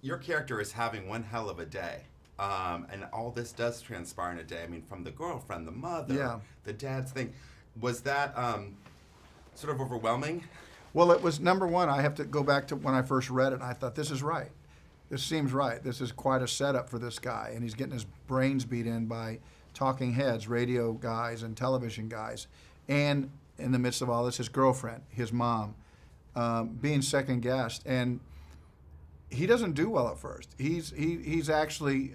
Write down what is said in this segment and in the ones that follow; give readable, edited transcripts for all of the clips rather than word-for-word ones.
your character is having one hell of a day. And all this does transpire in a day. I mean, from the girlfriend, the mother, Yeah. the dad's thing. Was that sort of overwhelming? Well, it was number one. I have to go back to when I first read it, and I thought, this is right. This seems right. This is quite a setup for this guy, and he's getting his brains beat in by talking heads, radio guys, and television guys. And in the midst of all this, his girlfriend, his mom, being second guessed. And he doesn't do well at first. He's actually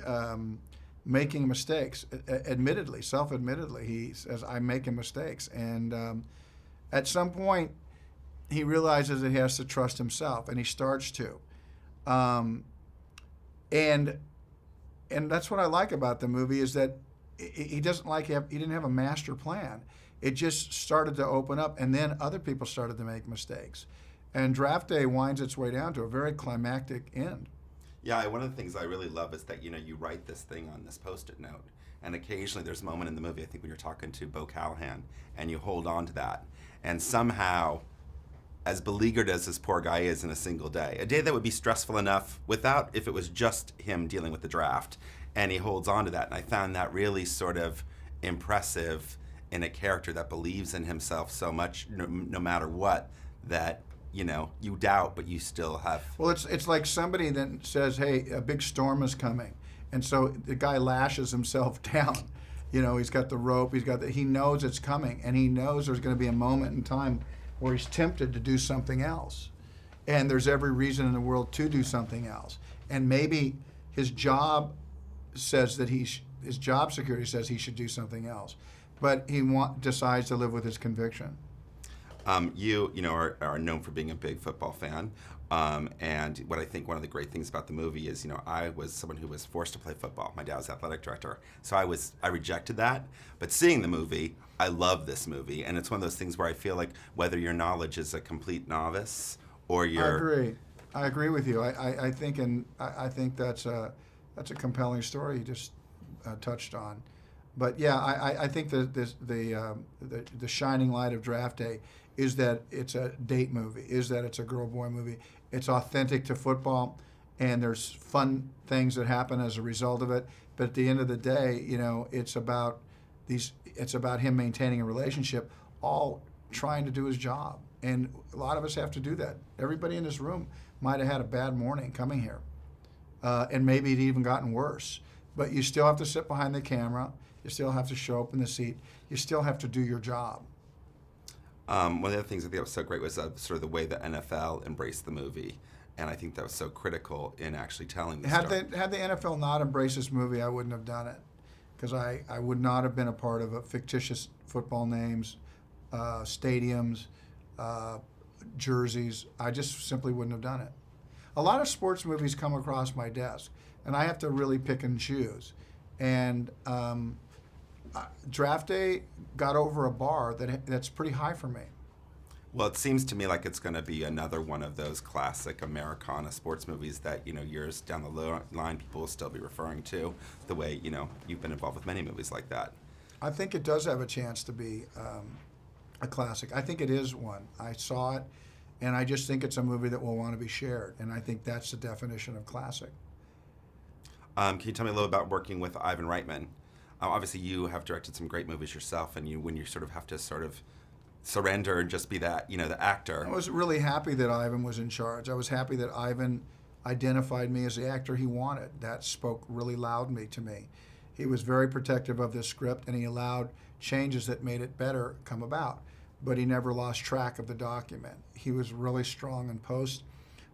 making mistakes, admittedly, self-admittedly. He says, I'm making mistakes. And at some point, he realizes that he has to trust himself, and he starts to. And that's what I like about the movie is that he didn't have a master plan. It just started to open up, and then other people started to make mistakes. And Draft Day winds its way down to a very climactic end. Yeah, one of the things I really love is that, you write this thing on this Post-it note. And occasionally there's a moment in the movie, I think when you're talking to Bo Callahan, and you hold on to that. And somehow, as beleaguered as this poor guy is in a single day, a day that would be stressful enough without if it was just him dealing with the draft, and he holds on to that. And I found that really sort of impressive in a character that believes in himself so much, no matter what, that you doubt, but you still have. Well, it's like somebody then says, hey, a big storm is coming. And so the guy lashes himself down. He's got the rope, he knows it's coming, and he knows there's going to be a moment in time where he's tempted to do something else. And there's every reason in the world to do something else. And maybe his job says that his job security says he should do something else. But he decides to live with his conviction. You are known for being a big football fan, and what I think one of the great things about the movie is, I was someone who was forced to play football. My dad was athletic director, so I rejected that. But seeing the movie, I love this movie, and it's one of those things where I feel like whether your knowledge is a complete novice or you're. I agree with you. I think that's a compelling story you just touched on. But yeah, I think the shining light of Draft Day is that it's a date movie, is that it's a girl-boy movie. It's authentic to football, and there's fun things that happen as a result of it. But at the end of the day, it's about him maintaining a relationship, all trying to do his job. And a lot of us have to do that. Everybody in this room might have had a bad morning coming here, and maybe it even gotten worse. But you still have to sit behind the camera. You still have to show up in the seat. You still have to do your job. One of the other things I think was so great was sort of the way the NFL embraced the movie, and I think that was so critical in actually telling the story. Had the NFL not embraced this movie, I wouldn't have done it, because I would not have been a part of fictitious football names, stadiums, jerseys. I just simply wouldn't have done it. A lot of sports movies come across my desk, and I have to really pick and choose. And Draft Day got over a bar that's pretty high for me. Well, it seems to me like it's going to be another one of those classic Americana sports movies that, years down the line people will still be referring to, the way, you've been involved with many movies like that. I think it does have a chance to be a classic. I think it is one. I saw it, and I just think it's a movie that will want to be shared, and I think that's the definition of classic. Can you tell me a little about working with Ivan Reitman? Obviously, you have directed some great movies yourself, and when you sort of have to sort of surrender and just be that, the actor. I was really happy that Ivan was in charge. I was happy that Ivan identified me as the actor he wanted. That spoke really loudly to me. He was very protective of this script, and he allowed changes that made it better come about, but he never lost track of the document. He was really strong in post,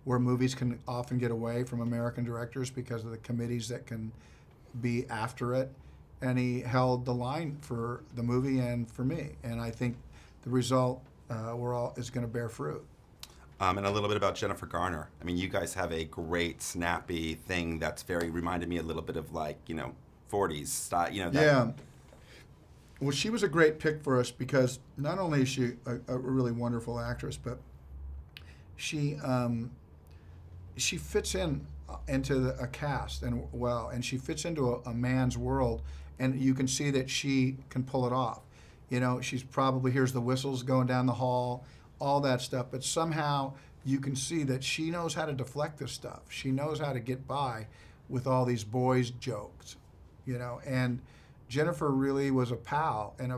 where movies can often get away from American directors because of the committees that can be after it. And he held the line for the movie and for me. And I think the result is going to bear fruit. And a little bit about Jennifer Garner. I mean, you guys have a great, snappy thing that's reminded me a little bit of 40s style, that. Yeah. Well, she was a great pick for us because not only is she a really wonderful actress, but she fits into a cast and she fits into a man's world, and you can see that she can pull it off. She's probably hears the whistles going down the hall, all that stuff, but somehow you can see that she knows how to deflect this stuff. She knows how to get by with all these boys' jokes, you know. And Jennifer really was a pal and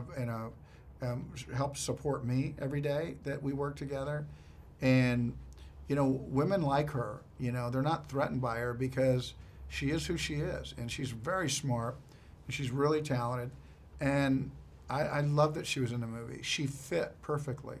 helped support me every day that we worked together. And you know, women like her, you know, they're not threatened by her because she is who she is, and she's very smart, and she's really talented, and I love that she was in the movie. She fit perfectly.